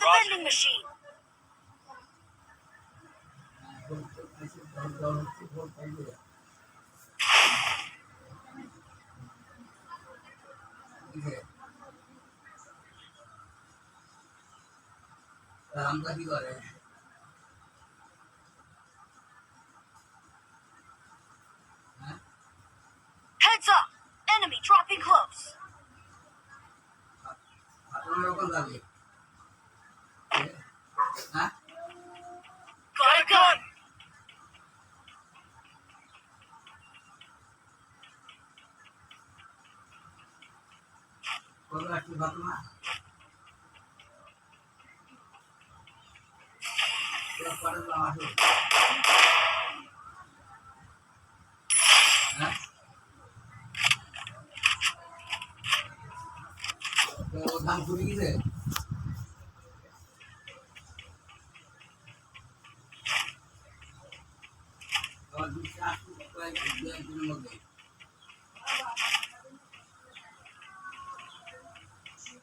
vending machine. Heads up! Enemy dropping close. Got a gun! ধান ফুটে গেছে মধ্যে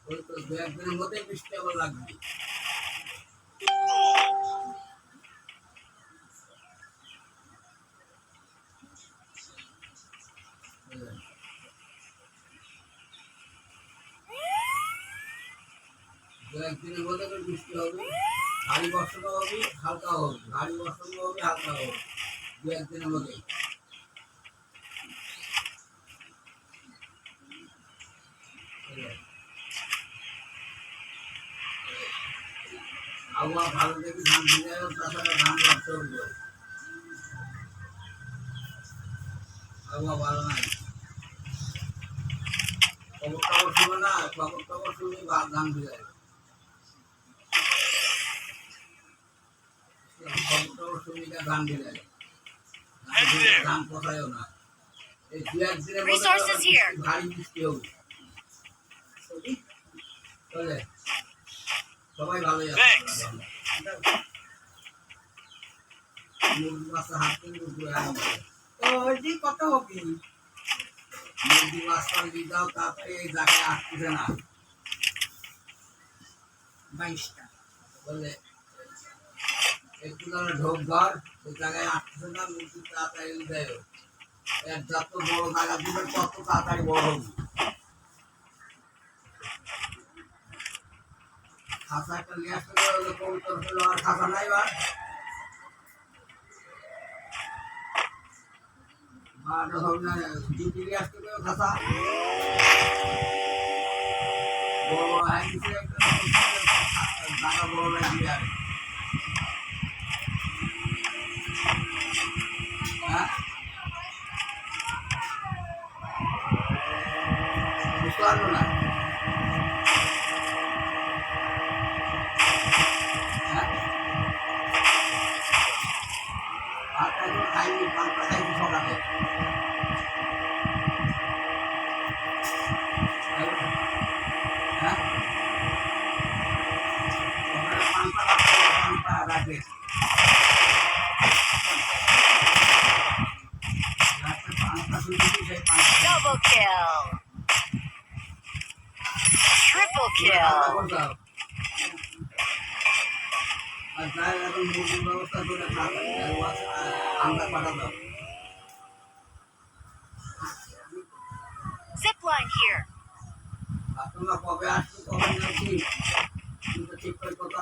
ওই তো দু একদিনের মধ্যে বৃষ্টি আবার লাগবে দু একদিনের মধ্যে বৃষ্টি হবে ভারী বর্ষাও হবে হালকা হবে ভারী বর্ষাও হবে হালকা হবে দু একদিনের মধ্যে আবহাওয়া ভালো দেখে ধান দিলে তাছাড়া ধান নষ্ট হবে আবহাওয়া ভালো নাই খবর শুনে না খবর শুনে ধান দিয়ে খবর শুনে ধান দিয়ে ধান পোষায়ও না এই দু একদিনের মধ্যে ভারী বৃষ্টি হবে চলে সবাই ভালোই আছে মুরগি বাচ্চা হাত কিন্তু কত হবে মুরগি বাচ্চা দিয়ে দাও তারপরে এই জায়গায় আসতেছে না 22টা বলে একটু ঢোক ঘর ওই জায়গায় আসতেছে না মুরগি তাড়াতাড়ি দেয় এক যত বড় জায়গা দিবে তত তাড়াতাড়ি বড় হবে খাসা একটা নিয়ে আসতে হলে কবুতর হলো আর খাসা নাই বা ডিউটি নিয়ে আসতে হবে খাসা বড় বড় হয়ে গেছে জায়গা বড় লাগবে আর হ্যাঁ বুঝতে পারলো না খাইনি পাঁচটা খাইনি সকালে হ্যাঁ পাঁচটা রাখে Double kill. Triple kill. আর তাই এখন মুরগির ব্যবস্থা করে আমরা পাঠাতাম Zip line here. তোমরা কবে আসছো কবে যাচ্ছি ঠিক করে কথা